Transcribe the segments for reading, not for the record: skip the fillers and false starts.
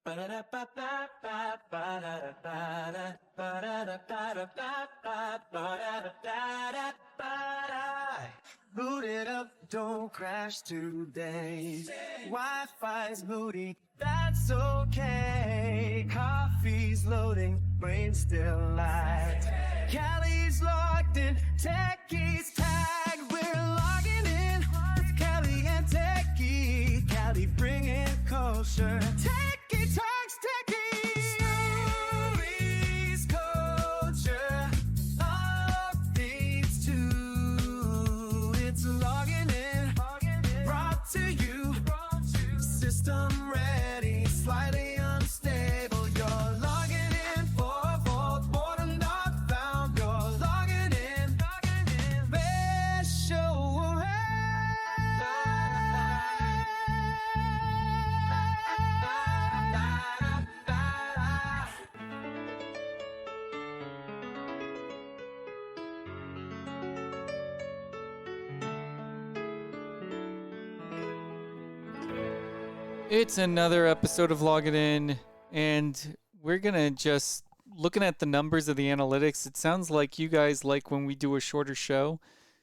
Boot it up, don't crash today. Wi-Fi's moody, that's okay. Coffee's loading, brain's still light. Kali's logged in, Techie's tagged. We're logging in with Kali and Techie. Kali bringing culture. Techie talks Techie. Stories, culture, updates too. It's logging in, brought to you. System ready, slightly unstable. You're logging in for a vault, boredom not found. You're logging in, best show around. It's another episode of Log It In, and we're going to just, looking at the numbers of the analytics, it sounds like you guys like when we do a shorter show.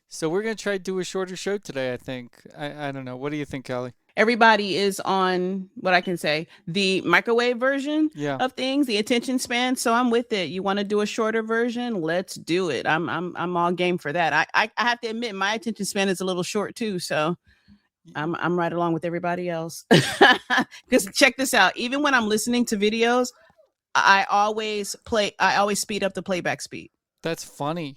So we're going to try to do a shorter show today, I think. I don't know. What do you think, Kali? Everybody is on, what I can say, the microwave version of things, the attention span. So I'm with it. You want to do a shorter version? Let's do it. I'm all game for that. I have to admit, my attention span is a little short too. So I'm right along with everybody else. Because check this out. Even when I'm listening to videos, I always speed up the playback speed. That's funny.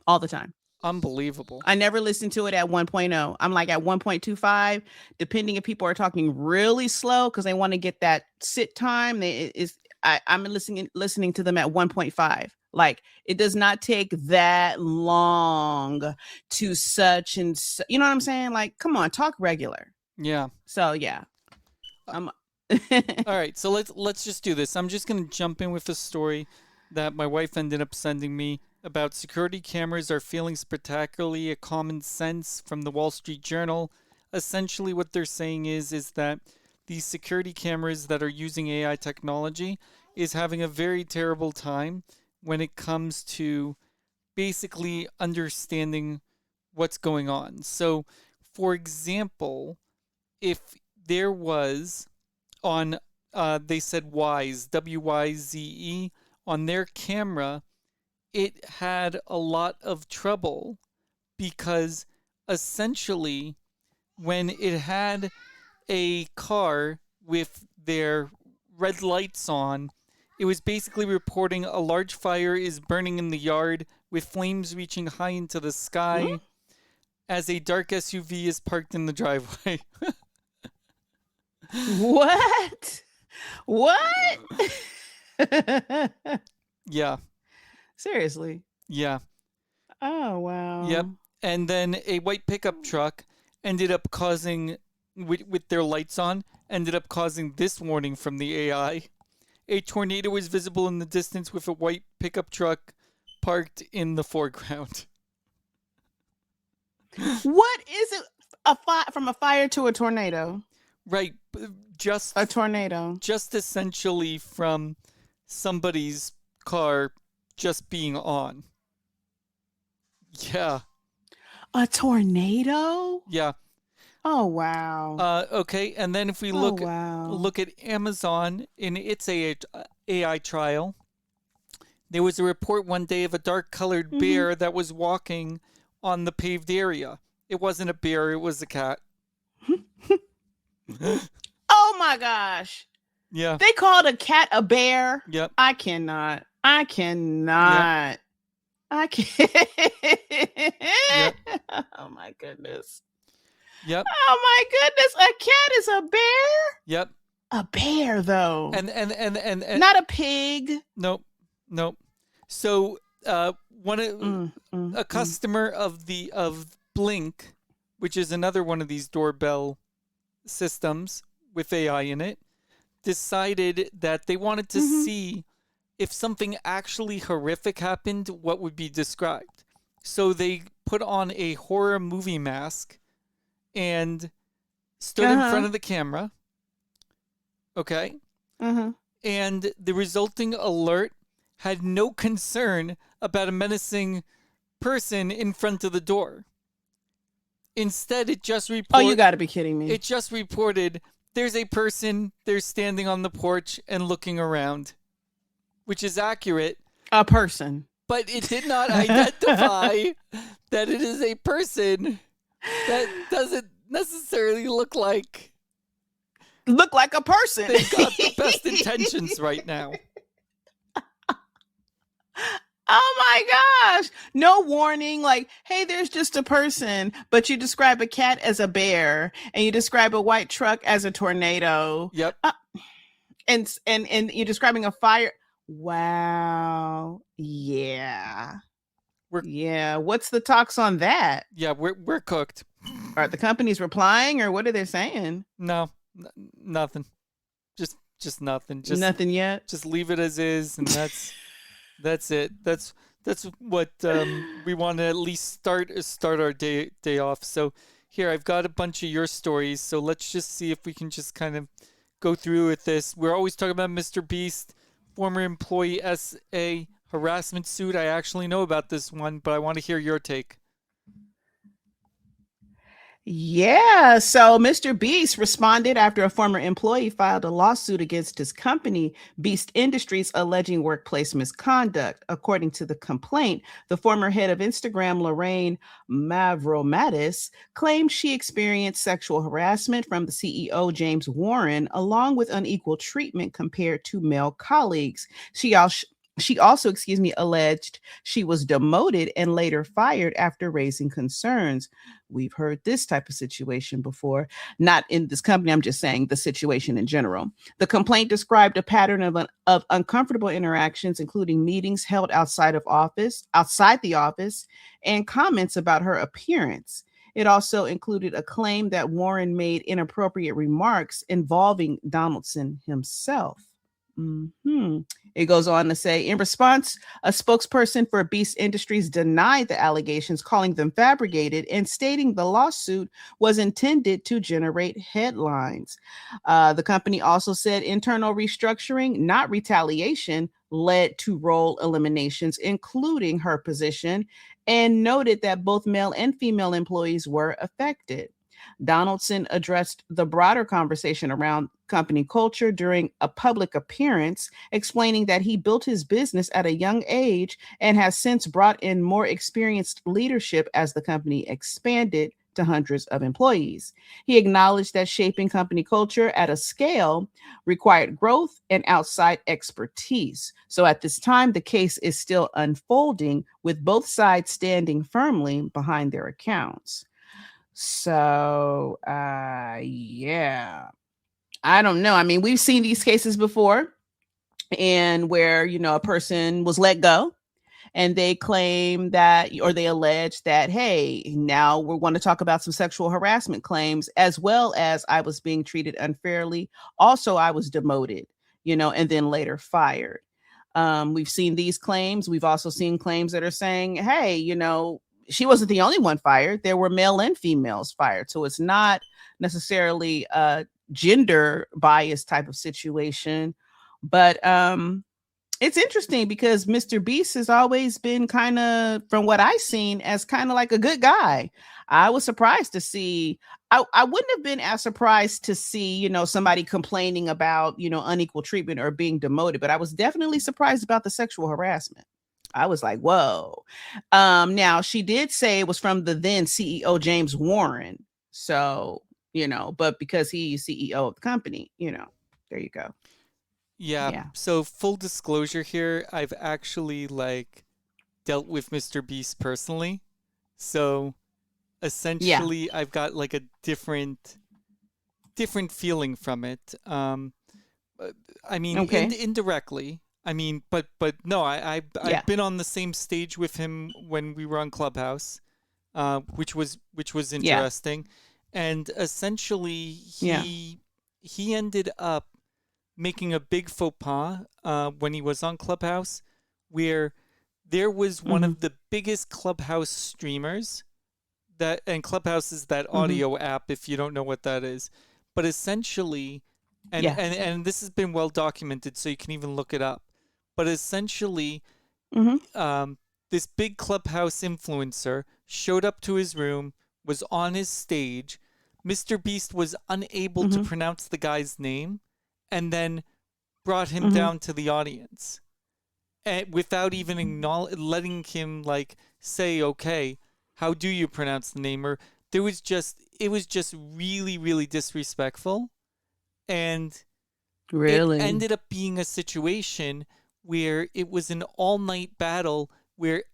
All the time. Unbelievable. I never listen to it at 1.0. I'm like at 1.25, depending if people are talking really slow because they want to get that sit time. I'm listening to them at 1.5. Like, it does not take that long to such and you know what I'm saying? Like, come on, talk regular. Yeah. So yeah. All right, so let's just do this. I'm just going to jump in with a story that my wife ended up sending me about security cameras are feeling spectacularly a common sense from the Wall Street Journal. Essentially what they're saying is that these security cameras that are using AI technology is having a very terrible time when it comes to basically understanding what's going on. So, for example, if there was on, they said Wyze, W-Y-Z-E, on their camera, it had a lot of trouble because essentially when it had a car with their red lights on, it was basically reporting a large fire is burning in the yard with flames reaching high into the sky as a dark SUV is parked in the driveway. What? Yeah. Seriously? Yeah. Oh, wow. Yep. And then a white pickup truck ended up causing, with their lights on, ended up causing this warning from the AI. A tornado is visible in the distance with a white pickup truck parked in the foreground. What is it? From a fire to a tornado? Right. Just a tornado. Just essentially from somebody's car just being on. Yeah. A tornado? Yeah. Oh, wow. Okay, and then if we look at Amazon in its AI trial, there was a report one day of a dark-colored bear that was walking on the paved area. It wasn't a bear, it was a cat. Oh my gosh. Yeah. They called a cat a bear? Yep. I cannot. Yep. I can't. Yep. Oh my goodness. Yep. Oh my goodness. A cat is a bear? Yep. A bear though. And not a pig. Nope. So a customer of Blink, which is another one of these doorbell systems with AI in it, decided that they wanted to see if something actually horrific happened, what would be described. So they put on a horror movie mask and stood in front of the camera. Okay. And the resulting alert had no concern about a menacing person in front of the door. Instead, it just reported... Oh, you got to be kidding me. It just reported, there's a person, they're standing on the porch and looking around, which is accurate. A person. But it did not identify that it is a person that doesn't necessarily look like a person. They've got the best intentions right now. Oh my gosh. No warning, like, hey, there's just a person, but you describe a cat as a bear and you describe a white truck as a tornado. Yep. And you're describing a fire. Wow. Yeah. What's the talks on that? Yeah, we're cooked. Are the companies replying, or what are they saying? No, nothing. Just nothing. Just nothing yet. Just leave it as is, and that's it. That's what we want to at least start our day off. So here, I've got a bunch of your stories. So let's just see if we can just kind of go through with this. We're always talking about MrBeast, former employee SA harassment suit. I actually know about this one, but I want to hear your take. Yeah, so MrBeast responded after a former employee filed a lawsuit against his company, Beast Industries, alleging workplace misconduct. According to the complaint, the former head of Instagram, Lorraine Mavromatis, claimed she experienced sexual harassment from the CEO, James Warren, along with unequal treatment compared to male colleagues. She also, alleged she was demoted and later fired after raising concerns. We've heard this type of situation before, not in this company. I'm just saying the situation in general. The complaint described a pattern of uncomfortable interactions, including meetings held outside the office, and comments about her appearance. It also included a claim that Warren made inappropriate remarks involving Donaldson himself. It goes on to say, in response, a spokesperson for Beast Industries denied the allegations, calling them fabricated and stating the lawsuit was intended to generate headlines. The company also said internal restructuring, not retaliation, led to role eliminations, including her position, and noted that both male and female employees were affected. Donaldson addressed the broader conversation around company culture during a public appearance, explaining that he built his business at a young age and has since brought in more experienced leadership as the company expanded to hundreds of employees. He acknowledged that shaping company culture at a scale required growth and outside expertise. So at this time, the case is still unfolding, with both sides standing firmly behind their accounts. So, yeah, I don't know. I mean, we've seen these cases before, and where, a person was let go and they claim that, or they allege that, hey, now we want to talk about some sexual harassment claims, as well as I was being treated unfairly. Also, I was demoted, and then later fired. We've seen these claims. We've also seen claims that are saying, hey, she wasn't the only one fired. There were male and females fired. So it's not necessarily a gender bias type of situation. But it's interesting because MrBeast has always been kind of, from what I've seen, as kind of like a good guy. I was surprised to see, I wouldn't have been as surprised to see, somebody complaining about, unequal treatment or being demoted, but I was definitely surprised about the sexual harassment. I was like, whoa. Now, she did say it was from the then CEO, James Warren. So, but because he's CEO of the company, there you go. Yeah. So full disclosure here, I've actually dealt with MrBeast personally. So essentially, I've got a different feeling from it. I mean, indirectly. I mean, but no, I've been on the same stage with him when we were on Clubhouse, which was interesting, and essentially he ended up making a big faux pas when he was on Clubhouse, where there was one of the biggest Clubhouse streamers and Clubhouse is that audio app, if you don't know what that is, but essentially And this has been well documented, so you can even look it up. But essentially, this big Clubhouse influencer showed up to his room, was on his stage. MrBeast was unable to pronounce the guy's name, and then brought him down to the audience, and without even letting him like say, "Okay, how do you pronounce the name?" Or it was just really, really disrespectful, and Really? it ended up being a situation where it was an all-night battle where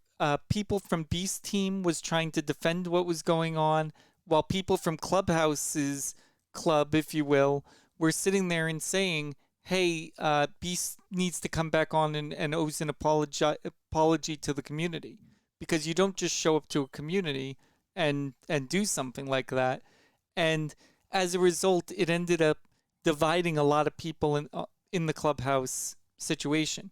people from Beast Team was trying to defend what was going on, while people from Clubhouse's club, if you will, were sitting there and saying, hey, Beast needs to come back on and owes an apology to the community. Because you don't just show up to a community and do something like that. And as a result, it ended up dividing a lot of people in the Clubhouse situation.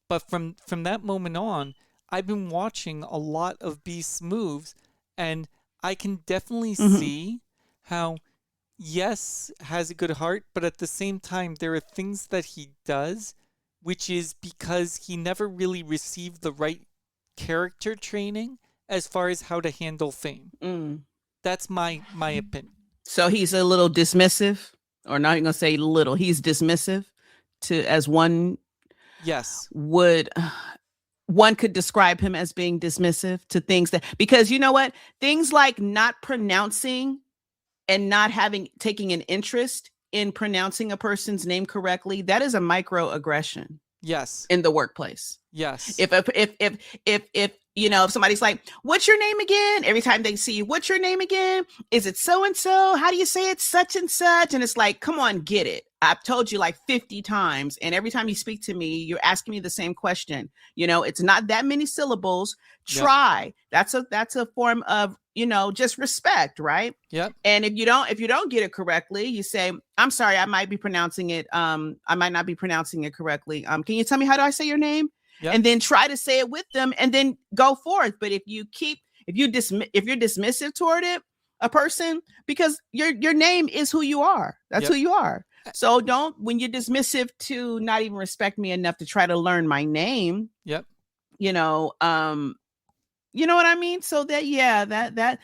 But from that moment on, I've been watching a lot of Beast's moves, and I can definitely see how, yes, has a good heart, but at the same time, there are things that he does, which is because he never really received the right character training as far as how to handle fame. That's my opinion. So he's a little dismissive, or not even gonna say little. He's dismissive to, as one one could describe him as being dismissive to things that, because you know what, things like not pronouncing and not taking an interest in pronouncing a person's name correctly, that is a microaggression. Yes. In the workplace. Yes. If you know, if somebody's like, what's your name again? Every time they see you, what's your name again? Is it so-and-so? How do you say it? Such and such. And it's like, come on, get it. I've told you like 50 times. And every time you speak to me, you're asking me the same question. You know, it's not that many syllables. Try. Yep. That's a form of, you know, just respect, right? Yep. And if you don't get it correctly, you say, I'm sorry, I might be pronouncing it. I might not be pronouncing it correctly. Can you tell me, how do I say your name? Yep. And then try to say it with them and then go forth. But if you're dismissive toward it, a person, because your name is who you are. That's who you are. So when you're dismissive to not even respect me enough to try to learn my name. Yep. You know what I mean? So that's that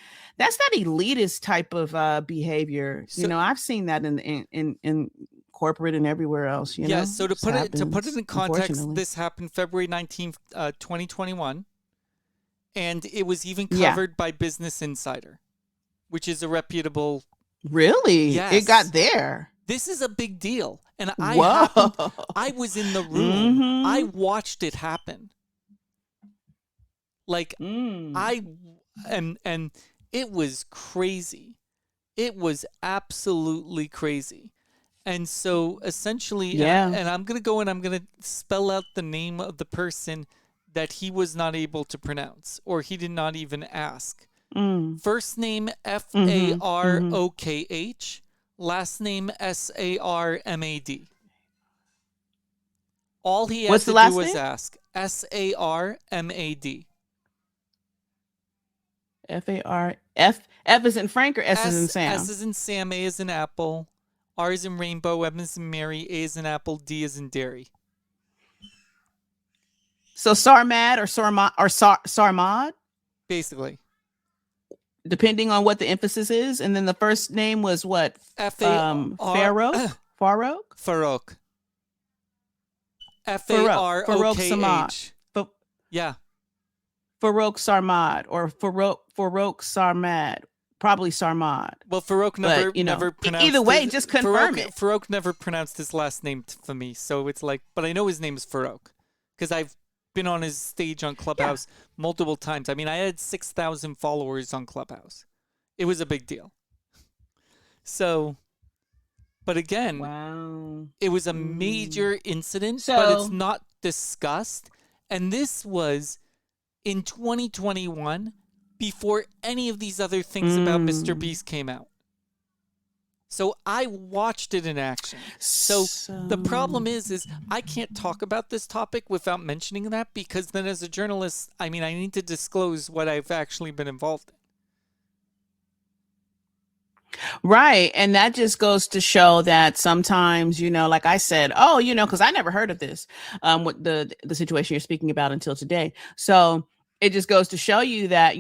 elitist type of behavior. So, you know, I've seen that in corporate and everywhere else, you know. So to put it in context, this happened February 19th, 2021, and it was even covered by Business Insider, which is a reputable. Really? Yes. It got there. This is a big deal, and I was in the room. I watched it happen. Like and it was crazy. It was absolutely crazy. And so essentially, and I'm going to go and I'm going to spell out the name of the person that he was not able to pronounce, or he did not even ask. First name Farokh, last name Sarmad. All he had to do was ask. Sarmad. F is in Frank, or S is in Sam? S is in Sam, A is in Apple, R is in Rainbow, M is in Mary, A is in Apple, D is in Dairy. So Sarmad or Sarmad? Basically. Depending on what the emphasis is. And then the first name was what? Farokh? Farokh. Farokh Samad. Yeah. Farokh Sarmad or Farokh Sarmad. Probably Sarmad. Well, Farokh never pronounced. Either way, just confirm it. Farokh never pronounced his last name for me, so it's like. But I know his name is Farokh because I've been on his stage on Clubhouse multiple times. I mean, I had 6,000 followers on Clubhouse. It was a big deal. So, but again, it was a major incident, but it's not discussed. And this was in 2021. Before any of these other things about MrBeast came out. So I watched it in action. So the problem is I can't talk about this topic without mentioning that, because then as a journalist, I mean, I need to disclose what I've actually been involved in. Right. And that just goes to show that sometimes, like I said, because I never heard of this, what the situation you're speaking about until today. So it just goes to show you that,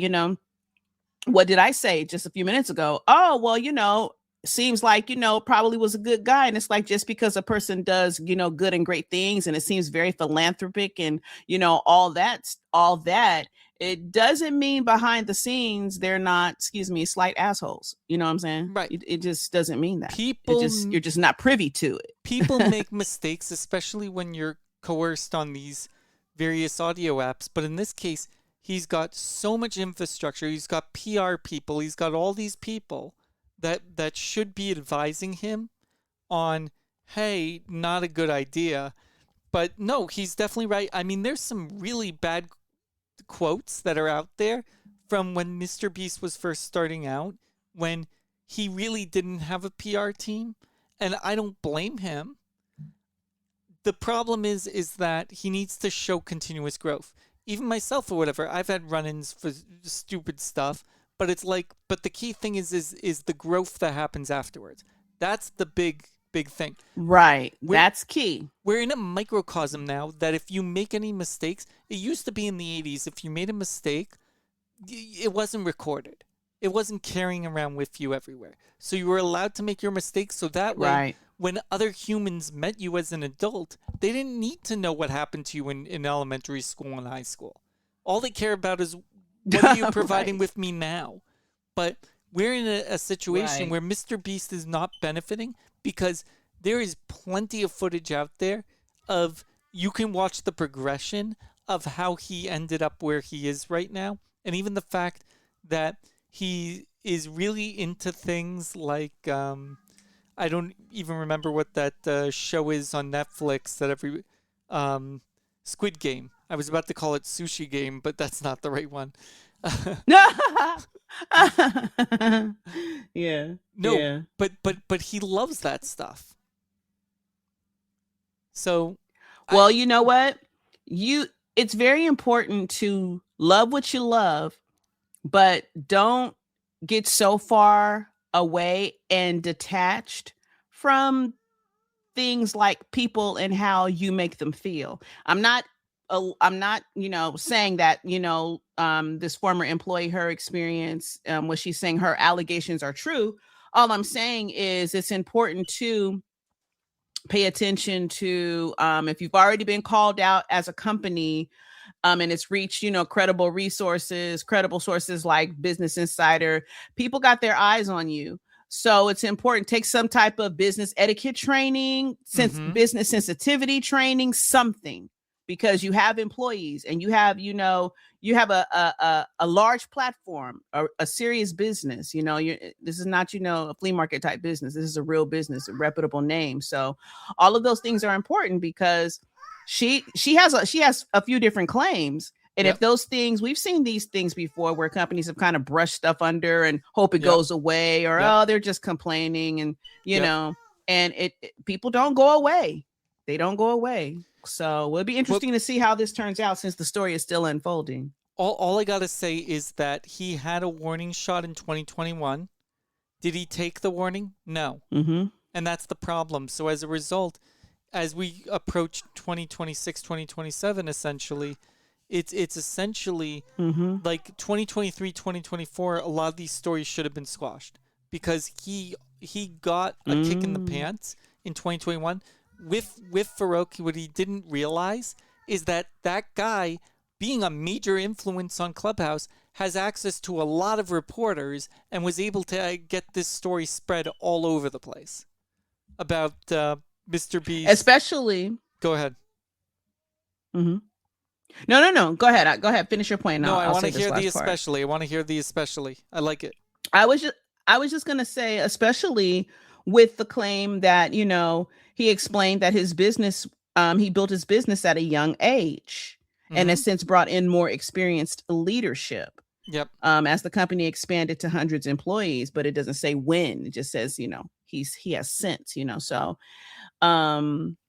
what did I say just a few minutes ago? Oh, well, seems like, probably was a good guy. And it's like, just because a person does, good and great things, and it seems very philanthropic and, all that, it doesn't mean behind the scenes they're not, excuse me, slight assholes. You know what I'm saying? Right. It just doesn't mean that. You're just not privy to it. People make mistakes, especially when you're coerced on these various audio apps. But in this case, he's got so much infrastructure. He's got PR people. He's got all these people that should be advising him on, hey, not a good idea. But no, he's definitely right. I mean, there's some really bad quotes that are out there from when MrBeast was first starting out, when he really didn't have a PR team, and I don't blame him. The problem is that he needs to show continuous growth. Even myself or whatever, I've had run-ins for stupid stuff, but it's like, but the key thing is the growth that happens afterwards. That's the big thing. Right. That's key. We're in a microcosm now that if you make any mistakes, it used to be in the 80s, if you made a mistake, it wasn't recorded. It wasn't carrying around with you everywhere. So you were allowed to make your mistakes, so that way, when other humans met you as an adult, they didn't need to know what happened to you in elementary school and high school. All they care about is, what are you providing with me now? But we're in a situation where MrBeast is not benefiting, because there is plenty of footage out there of, you can watch the progression of how he ended up where he is right now. And even the fact that he is really into things like, I don't even remember what that show is on Netflix that every, Squid Game. I was about to call it Sushi Game, but that's not the right one. Yeah. No, yeah. but he loves that stuff. So, well, you know what? It's very important to love what you love, but don't get so far away and detached from things like people and how you make them feel. I'm not, saying that, this former employee, her experience, what she's saying, her allegations are true. All I'm saying is it's important to pay attention to, if you've already been called out as a company, and it's reached, credible sources like Business Insider, people got their eyes on you. So it's important, take some type of business etiquette training, business sensitivity training, something, because you have employees and you have, a large platform, a serious business. This is not, a flea market type business. This is a real business, a reputable name. So all of those things are important, because she has a few different claims. And if those things, we've seen these things before where companies have kind of brushed stuff under and hope it goes away, or, they're just complaining, and, and people don't go away. They don't go away. So it'll be interesting to see how this turns out, since the story is still unfolding. All I got to say is that he had a warning shot in 2021. Did he take the warning? No. And that's the problem. So as a result, as we approach 2026, 2027, essentially, it's essentially like 2023, 2024, a lot of these stories should have been squashed, because he got a kick in the pants in 2021 with Farouk. What he didn't realize is that guy, being a major influence on Clubhouse, has access to a lot of reporters and was able to get this story spread all over the place about MrBeast. Especially. Go ahead. No. Go ahead. Finish your point. No, I want to hear the especially. I want to hear the especially. I like it. I was just going to say, especially with the claim that, he explained that his business, he built his business at a young age, and has since brought in more experienced leadership. Yep. As the company expanded to hundreds of employees, but it doesn't say when. It just says, he has since, so,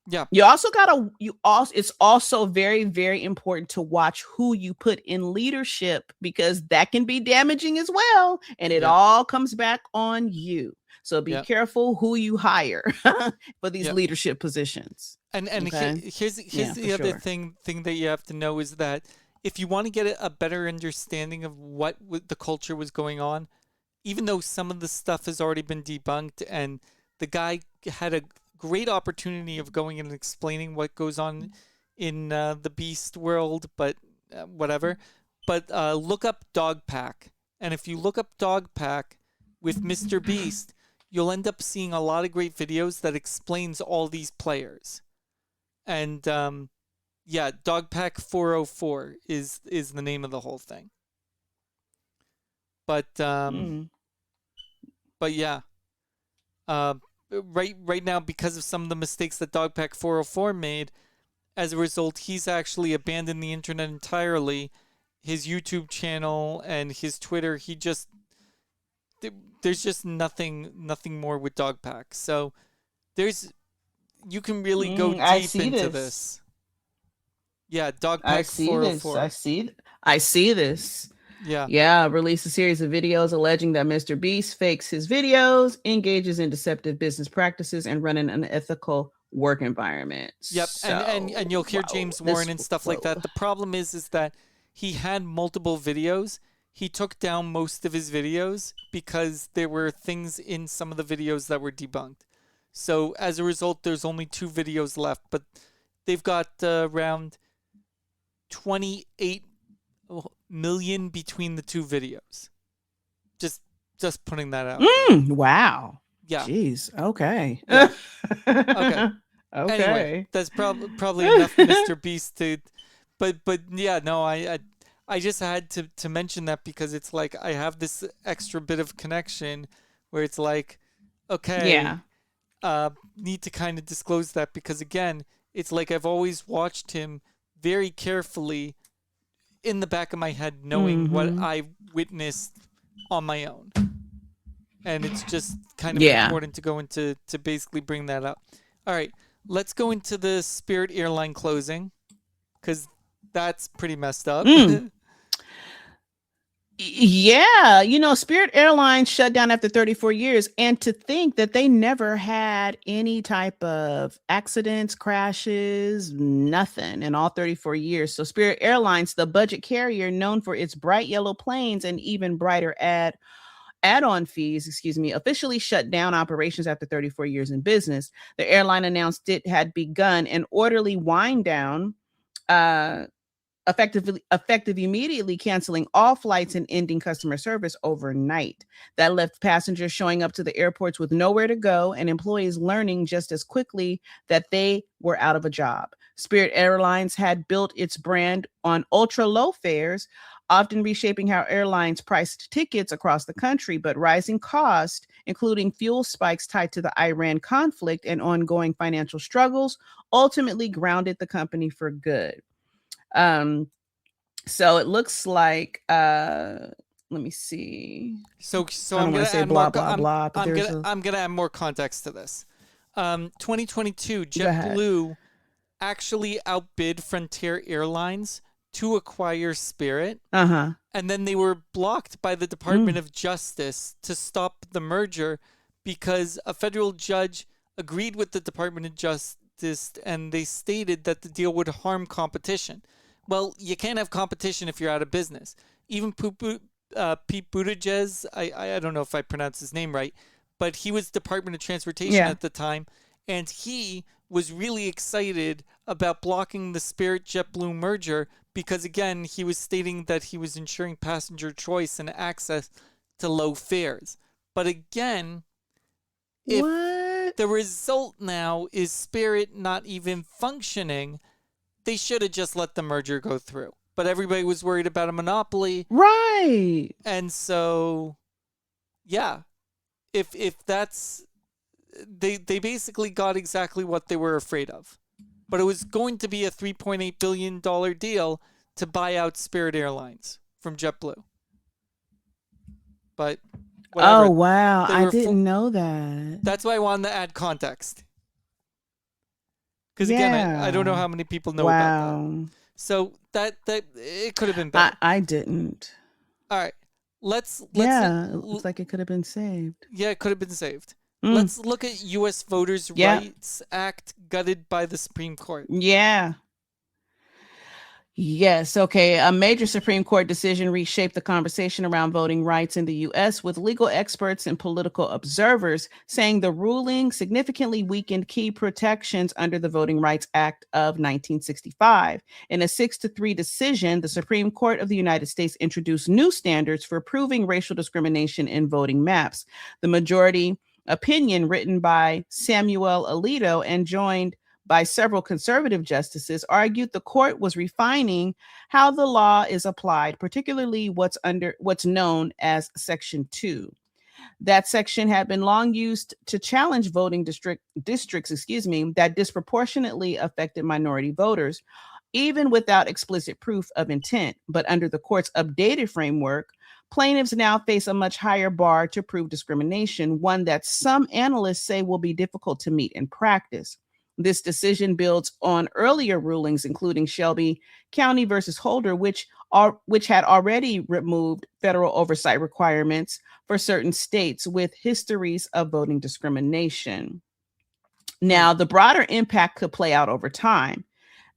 Yeah. It's also very, very important to watch who you put in leadership, because that can be damaging as well. And it all comes back on you. So be careful who you hire for these leadership positions. And here's the other thing that you have to know is that if you want to get a better understanding of what the culture was going on, even though some of the stuff has already been debunked, and the guy had a great opportunity of going in and explaining what goes on in the Beast world, but whatever. But look up Dog Pack, and if you look up Dog Pack with MrBeast, you'll end up seeing a lot of great videos that explains all these players. And Dogpack 404 is the name of the whole thing. But yeah, right now, because of some of the mistakes that Dogpack 404 made, as a result, he's actually abandoned the internet entirely. His YouTube channel and his Twitter, there's just nothing more with Dogpack. So you can really go deep into this. Yeah, Dogpack 404. I see this. Yeah. Released a series of videos alleging that MrBeast fakes his videos, engages in deceptive business practices, and run an unethical work environment. Yep. So, and you'll hear James Warren and stuff like that. The problem is that he had multiple videos. He took down most of his videos because there were things in some of the videos that were debunked. So as a result, there's only 2 videos left, but they've got around 28 million between the 2 videos. Just putting that out. Wow. Yeah. Jeez. Okay. Yeah. Okay. Anyway, that's probably enough MrBeast to, but yeah, no, I just had to mention that because it's like I have this extra bit of connection where it's like, okay, need to kind of disclose that, because again, it's like I've always watched him very carefully in the back of my head, knowing what I witnessed on my own. And it's just kind of important to go into to basically bring that up. All right, let's go into the Spirit Airline closing, because that's pretty messed up. Yeah, Spirit Airlines shut down after 34 years, and to think that they never had any type of accidents, crashes, nothing in all 34 years. So Spirit Airlines, the budget carrier known for its bright yellow planes and even brighter add-on fees, officially shut down operations after 34 years in business. The airline announced it had begun an orderly wind down, effective immediately, canceling all flights and ending customer service overnight. That left passengers showing up to the airports with nowhere to go, and employees learning just as quickly that they were out of a job. Spirit Airlines had built its brand on ultra-low fares, often reshaping how airlines priced tickets across the country, but rising costs, including fuel spikes tied to the Iran conflict and ongoing financial struggles, ultimately grounded the company for good. So it looks like let me see. So I'm gonna say blah blah blah. I'm gonna add more context to this. 2022, JetBlue actually outbid Frontier Airlines to acquire Spirit. And then they were blocked by the Department of Justice to stop the merger, because a federal judge agreed with the Department of Justice, and they stated that the deal would harm competition. Well, you can't have competition if you're out of business. Even Pete Buttigieg, I don't know if I pronounced his name right, but he was Department of Transportation at the time, and he was really excited about blocking the Spirit JetBlue merger because, again, he was stating that he was ensuring passenger choice and access to low fares. But again, if the result now is Spirit not even functioning, they should have just let the merger go through. But everybody was worried about a monopoly. Right. And so, yeah, if that's, they basically got exactly what they were afraid of. But it was going to be a $3.8 billion deal to buy out Spirit Airlines from JetBlue. But whatever. Oh, wow. I didn't know that. That's why I wanted to add context. Because again, I don't know how many people know about that. So that it could have been better. I didn't. All right. Let's it looks like it could have been saved. Yeah, it could have been saved. Let's look at U.S. Voters' Rights Act gutted by the Supreme Court. Yeah. Yes. Okay. A major Supreme Court decision reshaped the conversation around voting rights in the U.S., with legal experts and political observers saying the ruling significantly weakened key protections under the Voting Rights Act of 1965. In a 6-3 decision, the Supreme Court of the United States introduced new standards for proving racial discrimination in voting maps. The majority opinion, written by Samuel Alito and joined by several conservative justices, argued the court was refining how the law is applied, particularly what's known as Section 2. That section had been long used to challenge voting districts, that disproportionately affected minority voters, even without explicit proof of intent. But under the court's updated framework, plaintiffs now face a much higher bar to prove discrimination, one that some analysts say will be difficult to meet in practice. This decision builds on earlier rulings, including Shelby County versus Holder, which had already removed federal oversight requirements for certain states with histories of voting discrimination. Now, the broader impact could play out over time.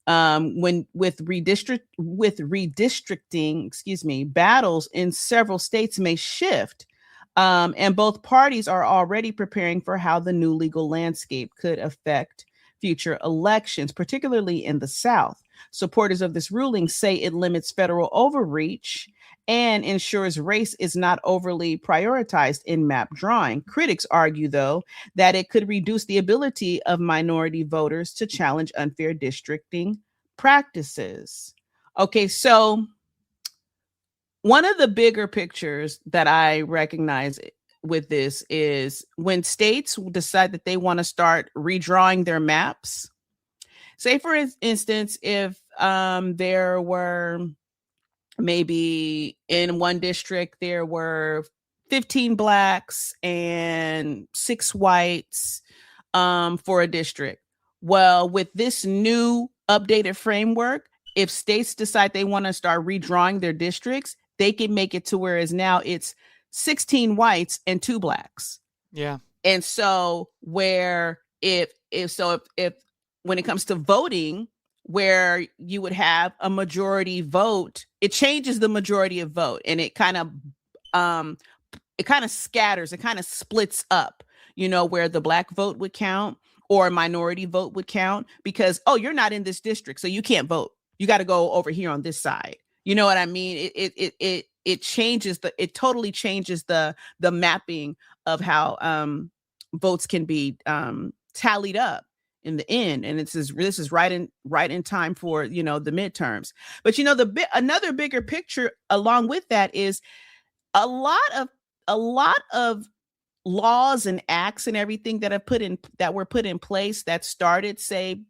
With redistricting, battles in several states may shift. And both parties are already preparing for how the new legal landscape could affect future elections, particularly in the South. Supporters of this ruling say it limits federal overreach and ensures race is not overly prioritized in map drawing. Critics argue, though, that it could reduce the ability of minority voters to challenge unfair districting practices. Okay, so one of the bigger pictures that I recognize with this is when states decide that they want to start redrawing their maps. Say, for instance, if there were maybe in one district, there were 15 blacks and 6 whites for a district. Well, with this new updated framework, if states decide they want to start redrawing their districts, they can make it to where it's 16 whites and 2 blacks. Yeah. And so where if when it comes to voting, where you would have a majority vote, it changes the majority of vote, and it kind of scatters, it kind of splits up, where the black vote would count or a minority vote would count, because, oh, you're not in this district, so you can't vote. You got to go over here on this side. You know what I mean? It totally changes the mapping of how votes can be tallied up in the end. And this is right in time for, the midterms. But, another bigger picture along with that is a lot of laws and acts and everything that were put in place that started, say,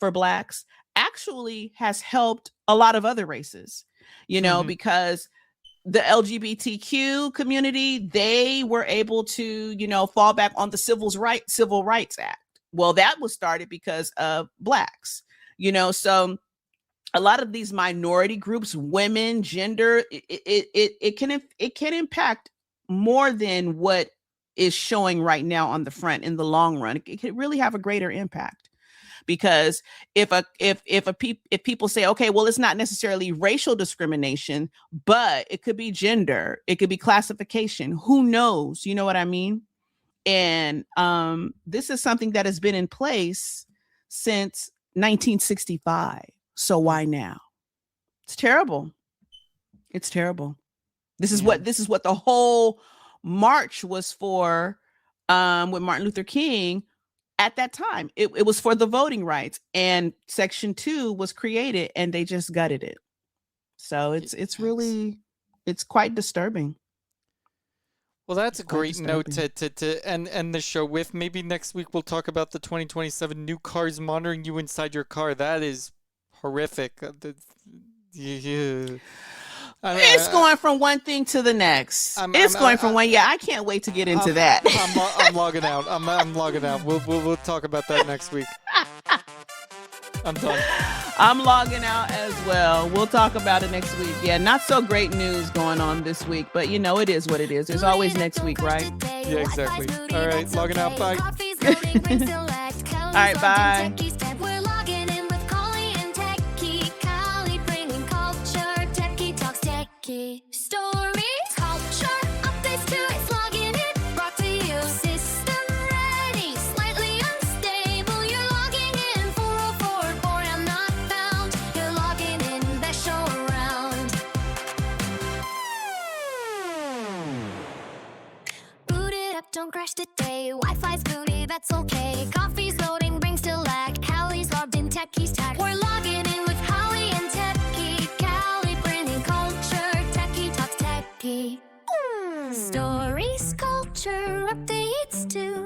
for blacks, actually has helped a lot of other races, because the LGBTQ community, they were able to, fall back on the Civil Rights Act. Well, that was started because of blacks, so a lot of these minority groups, women, gender, it can impact more than what is showing right now on the front in the long run. It can really have a greater impact. Because if people say, okay, well, it's not necessarily racial discrimination, but it could be gender, it could be classification, who knows? You know what I mean? And this is something that has been in place since 1965. So why now? It's terrible. It's terrible. This is what the whole march was for, with Martin Luther King. At that time, it was for the voting rights, and Section 2 was created, and they just gutted it. So it's really quite disturbing. Well, that's a great note to end the show with. Maybe next week we'll talk about the 2027 new cars monitoring you inside your car. That is horrific. It's going from one thing to the next. I can't wait to get into that. I'm logging out. I'm logging out. We'll talk about that next week. I'm done. I'm logging out as well. We'll talk about it next week. Yeah, not so great news going on this week, but you know, it is what it is. There's always next week, right? Yeah, exactly. All right, logging out. Bye. All right, bye. We're logging in with Kali and Techie. Kali bringing culture. Techie talks techie. Stories, culture, updates too. It's logging in, brought to you. System ready, slightly unstable. You're logging in 404. Bored, I'm not found. You're logging in, best show around. Boot it up, don't crash today. Wi-Fi's booty, that's okay. Coffee's loading, brings to lag. Kali's logged in, Techie's tag. We're logging in with Kali and Techie. Kali bringing culture. Techie talks techie. Stories, culture, updates too.